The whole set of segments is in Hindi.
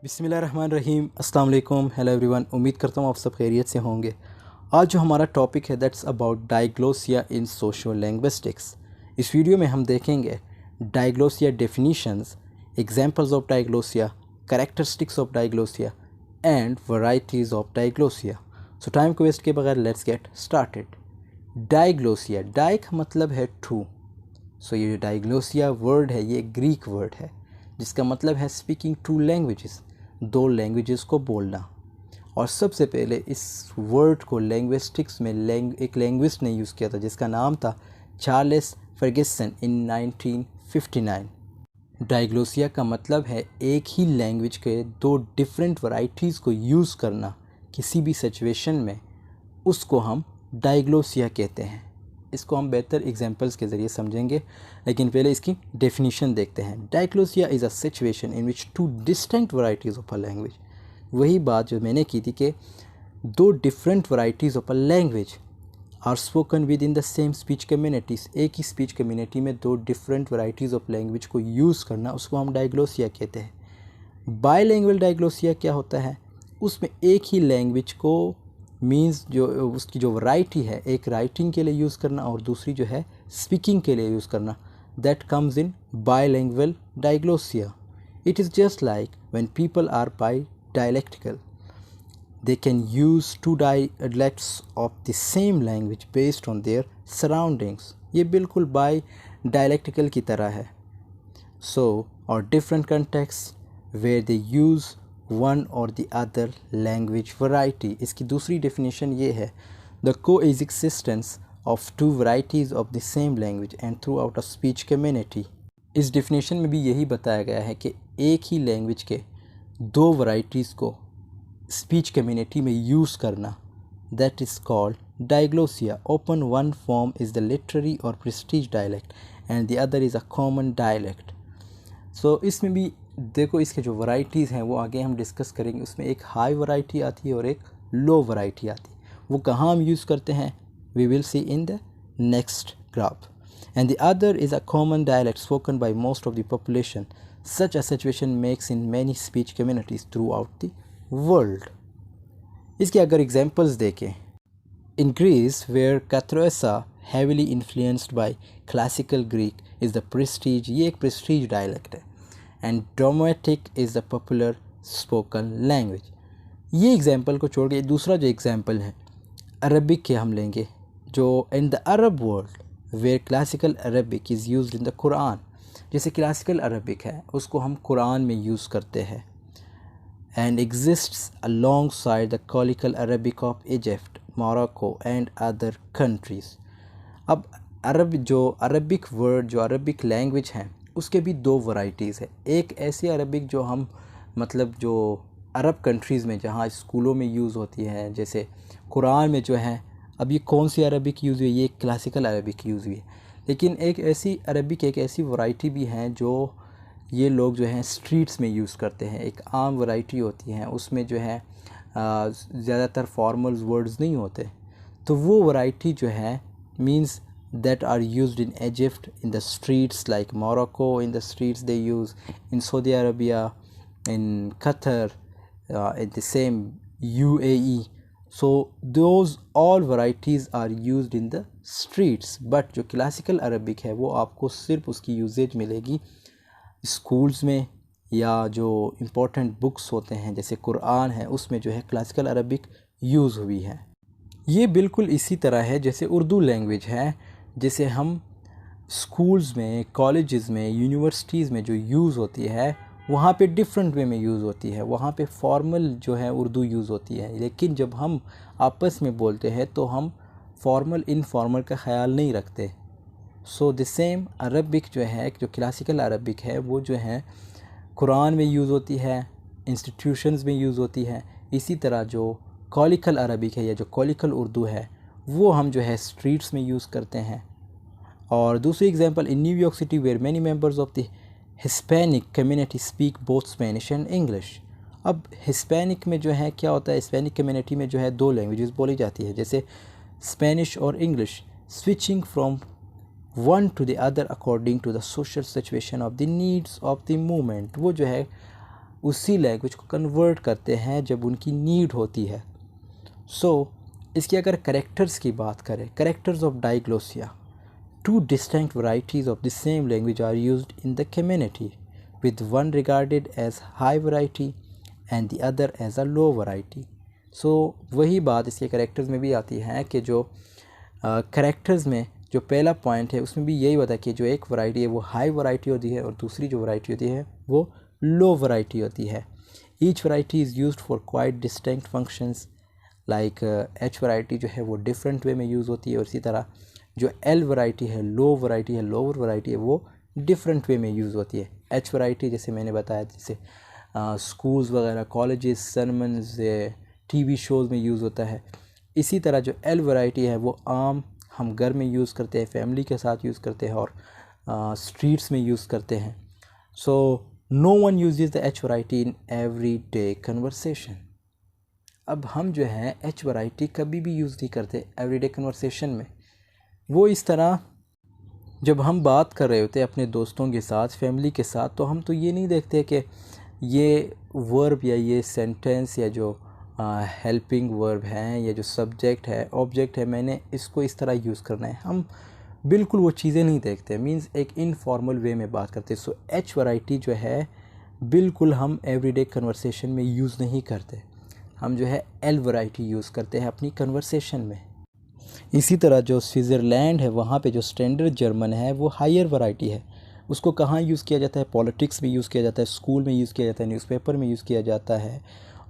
बिस्मिल्लाहिर्रहमानिर्रहीम, अस्सलाम वालेकुम, हेलो एवरीवन। उम्मीद करता हूँ आप सब खैरियत से होंगे। आज जो हमारा टॉपिक है that's about diglossia in sociolinguistics. इस वीडियो में हम देखेंगे diglossia definitions, examples of diglossia, characteristics of diglossia and varieties of diglossia. So time को वेस्ट के बगैर let's get started. Diglossia, di का मतलब है टू। सो ये जो डायग्लोसिया वर्ड है ये ग्रीक वर्ड है जिसका मतलब है स्पीकिंग टू लैंग्वेजेस, दो लैंग्वेजेस को बोलना। और सबसे पहले इस वर्ड को लैंग्विस्टिक्स में एक लैंग्विस्ट ने यूज़ किया था जिसका नाम था चार्ल्स फर्गसन इन 1959। डायग्लोसिया का मतलब है एक ही लैंग्वेज के दो डिफरेंट वैराइटीज़ को यूज़ करना किसी भी सिचुएशन में, उसको हम डायग्लोसिया कहते हैं। इसको हम बेहतर एग्जांपल्स के ज़रिए समझेंगे, लेकिन पहले इसकी डेफिनेशन देखते हैं। Diglossia is a situation in which two distinct varieties of a language. वही बात जो मैंने की थी कि दो different varieties of a language are spoken within the same speech communities. एक ही स्पीच कम्युनिटी में दो डिफरेंट वैराइटीज़ ऑफ लैंग्वेज को यूज़ करना, उसको हम डायग्लोसिया कहते हैं। बायलैंग्वेज डायग्लोसिया क्या होता है? उसमें एक ही लैंग्वेज को मीन्स जो उसकी जो वैरायटी है, एक राइटिंग के लिए यूज़ करना और दूसरी जो है स्पीकिंग के लिए यूज़ करना, that comes in bilingual diglossia. It is just like when people are bi dialectical, they can use two dialects of the same language based on their surroundings. ये बिल्कुल बाई dialectical की तरह है। So or different contexts where they use one or the other language variety. इसकी दूसरी definition ये है the coexistence of two varieties of the same language and throughout a speech community. इस definition में भी यही बताया गया है कि एक ही लैंग्वेज के दो वैराइटीज़ को स्पीच कम्युनिटी में यूज़ करना, that is called diglossia. Open one form is the literary or prestige dialect and the other is a common dialect. So इसमें भी देखो, इसके जो वैराइटीज़ हैं वो आगे हम डिस्कस करेंगे। उसमें एक हाई वैरायटी आती है और एक लो वैरायटी आती है। वो कहाँ हम यूज़ करते हैं we will see in the next graph. And the other is a common dialect spoken by most of the population. Such a situation makes in many speech communities throughout the world. इसके अगर एग्जांपल्स देखें, in Greece where Katrouessa heavily influenced by classical Greek is the prestige, ये एक prestige dialect है, and Dramatic is the popular spoken language. ये एग्जांपल को छोड़ के दूसरा जो एग्जांपल है अरबिक के हम लेंगे, जो in the Arab world where classical Arabic is used in the Quran. जैसे क्लासिकल अरबिक है उसको हम कुरान में यूज़ करते हैं। And exists alongside the colloquial Arabic of Egypt, Morocco and other countries. अब अरबिक वर्ड, जो अरबिक लैंग्वेज है उसके भी दो वैराइटीज़ है। एक ऐसी अरबिक जो हम मतलब जो अरब कंट्रीज़ में जहाँ स्कूलों में यूज़ होती है, जैसे कुरान में जो है, अब ये कौन सी अरबिक यूज़ हुई, ये क्लासिकल अरबिक यूज़ हुई है। लेकिन एक ऐसी अरबिक, एक ऐसी वैरायटी भी हैं जो ये लोग जो हैं स्ट्रीट्स में यूज़ करते हैं। एक आम वैरायटी होती है, उसमें जो है ज़्यादातर फॉर्मल वर्ड्स नहीं होते। तो वो वैरायटी जो है means that are used in Egypt in the streets, like Morocco in the streets they use, in Saudi Arabia, in Qatar, in the same UAE. So those all varieties are used in the streets. But जो क्लासिकल अरबिक है वो आपको सिर्फ उसकी यूजेज मिलेगी स्कूल्स में, या जो इम्पोर्टेंट बुक्स होते हैं जैसे कुरान है उसमें जो है क्लासिकल अरबिक यूज़ हुई है। ये बिल्कुल इसी तरह है जैसे उर्दू लैंग्वेज है, जैसे हम स्कूल्स में, कॉलेजेस में, यूनिवर्सिटीज़ में जो यूज़ होती है वहाँ पे डिफरेंट वे में यूज़ होती है। वहाँ पे फॉर्मल जो है उर्दू यूज़ होती है, लेकिन जब हम आपस में बोलते हैं तो हम फॉर्मल इनफॉर्मल का ख्याल नहीं रखते। सो द सेम अरबिक जो है, जो क्लासिकल अरबिक है, वो जो है कुरान में यूज़ होती है, इंस्टीट्यूशंस में यूज़ होती है। इसी तरह जो कॉलिकल अरबिक है या जो कॉलिकल उर्दू है वो हम जो है स्ट्रीट्स में यूज़ करते हैं। और दूसरी example, in New York city where many members of the Hispanic community speak both Spanish and English. अब हिस्पैनिक में जो है क्या होता है, हिस्पैनिक कम्युनिटी में जो है 2 लैंग्वेजेस बोली जाती है, जैसे स्पेनिश और English, switching from one to the other according to the social situation of the needs of the movement. वो जो है उसी लैंग्वेज को कन्वर्ट करते हैं जब उनकी नीड होती है। इसकी अगर करेक्टर्स की बात करें, characters of डाइग्लोसिया, 2 distinct varieties of the same language are used in the community, with one regarded as high variety and the other as a low variety. वही बात इसके करेक्टर्स में भी आती है कि जो करेक्टर्स में जो पहला पॉइंट है उसमें भी यही होता है कि जो एक वैरायटी है वो हाई वैरायटी होती है और दूसरी जो वैरायटी होती है वो लो वैरायटी होती है। Each variety is used for quite distinct functions, like H variety जो है वो डिफरेंट वे में यूज़ होती है, और इसी तरह जो एल वैरायटी है, लो वैरायटी है, लोअर वैरायटी है, वो डिफरेंट वे में यूज़ होती है। एच वैरायटी जैसे मैंने बताया, जैसे स्कूल्स वगैरह, कॉलेजेस, सरमन्स, टीवी शोज़ में यूज़ होता है। इसी तरह जो एल वैरायटी है वो आम हम घर में यूज़ करते हैं, फैमिली के साथ यूज़ करते हैं और स्ट्रीट्स में यूज़ करते हैं। No one uses the H variety in every day conversation. अब हम जो है एच वैरायटी कभी भी यूज़ नहीं करते एवरीडे कन्वर्सेशन में। वो इस तरह जब हम बात कर रहे होते हैं अपने दोस्तों के साथ, फैमिली के साथ, तो हम तो ये नहीं देखते कि ये वर्ब या ये सेंटेंस या जो हेल्पिंग वर्ब हैं या जो सब्जेक्ट है, ऑब्जेक्ट है, मैंने इसको इस तरह यूज़ करना है। हम बिल्कुल वो चीज़ें नहीं देखते, मींस एक इनफॉर्मल वे में बात करते। एच वैरायटी जो है बिल्कुल हम एवरीडे कन्वर्सेशन में यूज़ नहीं करते, हम जो है एल वैरायटी यूज़ करते हैं अपनी कन्वर्सेशन में। इसी तरह जो स्विट्ज़रलैंड है वहाँ पे जो स्टैंडर्ड जर्मन है वो हायर वैरायटी है। उसको कहाँ यूज़ किया जाता है? पॉलिटिक्स में यूज़ किया जाता है, स्कूल में यूज़ किया जाता है, न्यूज़पेपर में यूज़ किया जाता है।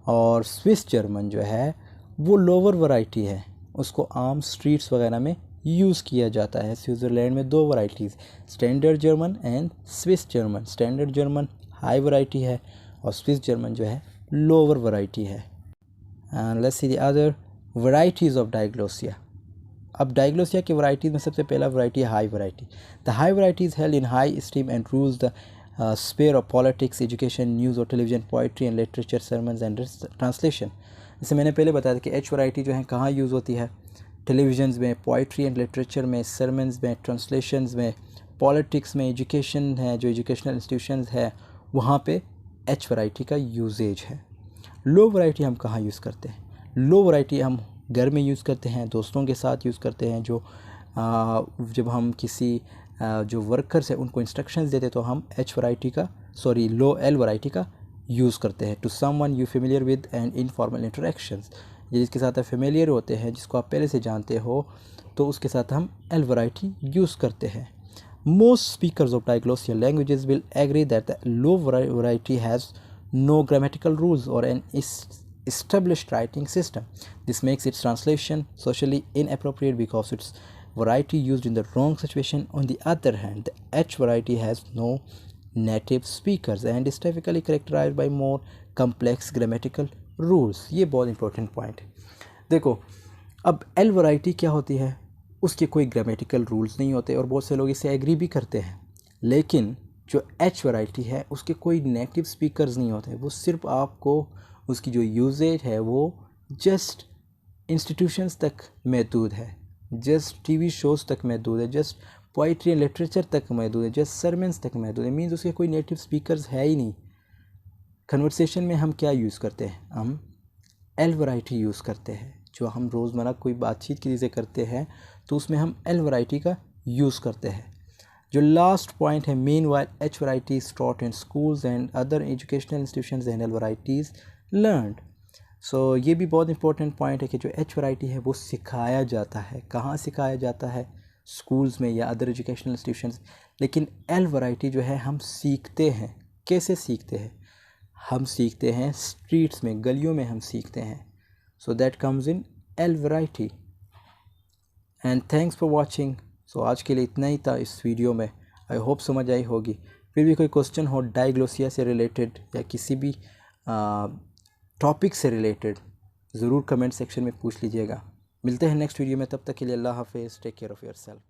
और स्विस जर्मन जो है वो लोअर वैरायटी है, उसको आम स्ट्रीट्स वगैरह में यूज़ किया जाता है। स्विट्ज़रलैंड में 2 varieties, standard German and Swiss German. Standard German high variety है और स्विस जर्मन जो है लोअर वैरायटी है। And let's see the other varieties of diglossia. अब डाइग्लोसिया की वैरायटीज़ में सबसे पहला वैरायटी है high variety. The high variety is held in high esteem and rules the sphere of politics, education, news और television, poetry and literature, sermons and translation. जैसे मैंने पहले बताया था कि एच वैरायटी जो है कहाँ यूज़ होती है? टेलीविजन्स में, पोइट्री एंड लिटरेचर में, सर्मन्स में, ट्रांसलेशंस में, पॉलिटिक्स में, एजुकेशन है, जो एजुकेशनल इंस्टीट्यूशंस है वहाँ पे एच वैरायटी का यूजेज है। लो वैरायटी हम कहाँ यूज़ करते हैं? लो वैरायटी हम घर में यूज़ करते हैं, दोस्तों के साथ यूज़ करते हैं। जब हम किसी जो वर्कर्स हैं उनको इंस्ट्रक्शंस देते तो हम लो एल वैरायटी का यूज़ करते हैं। To someone you familiar with and informal interactions, जिसके साथ आप फेमिलियर होते हैं, जिसको आप पहले से जानते हो, तो उसके साथ हम एल वैरायटी यूज़ करते हैं। Most speakers of diglossial languages will agree that the low variety has no grammatical rules or an established writing system. This makes its translation socially inappropriate because its variety used in the wrong situation. On the other hand, the H variety has no native speakers and is typically characterized by more complex grammatical rules. ये बहुत इंपॉर्टेंट पॉइंट है। देखो, अब एल वैरायटी क्या होती है? उसके कोई ग्रामेटिकल रूल्स नहीं होते और बहुत से लोग इसे एग्री भी करते हैं। लेकिन जो एच वैरायटी है उसके कोई नेटिव स्पीकर्स नहीं होते, वो सिर्फ आपको उसकी जो यूजेज है वो जस्ट इंस्टीट्यूशंस तक महदूद है, जस्ट टीवी शोज़ तक महदूद है, जस्ट पोइट्री एंड लिटरेचर तक महदूद है, जस्ट सरमन्स तक महदूद है। मीन्स उसके कोई नेटिव स्पीकर्स है ही नहीं। कन्वर्सेशन में हम क्या यूज़ करते हैं? हम एल वैरायटी यूज़ करते हैं। जो हम रोज़मर्रा कोई बातचीत किसी से करते हैं तो उसमें हम एल वैरायटी का यूज़ करते हैं। जो लास्ट पॉइंट है, meanwhile H varieties taught in schools and other educational institutions and L varieties learned. ये भी बहुत इंपॉर्टेंट पॉइंट है कि जो एच वैरायटी है वो सिखाया जाता है। कहाँ सिखाया जाता है? स्कूल्स में या अदर एजुकेशनल इंस्टीट्यूशंस। लेकिन एल वैरायटी जो है हम सीखते हैं। कैसे सीखते हैं? हम सीखते हैं स्ट्रीट्स में, गलियों में हम सीखते हैं। So that comes in L variety. And thanks for watching. आज के लिए इतना ही था इस वीडियो में। आई होप समझ आई होगी। फिर भी कोई क्वेश्चन हो डाइग्लोसिया से रिलेटेड या किसी भी टॉपिक से रिलेटेड, ज़रूर कमेंट सेक्शन में पूछ लीजिएगा। मिलते हैं नेक्स्ट वीडियो में, तब तक के लिए अल्लाह हाफिज़, टेक केयर ऑफ़ योरसेल्फ।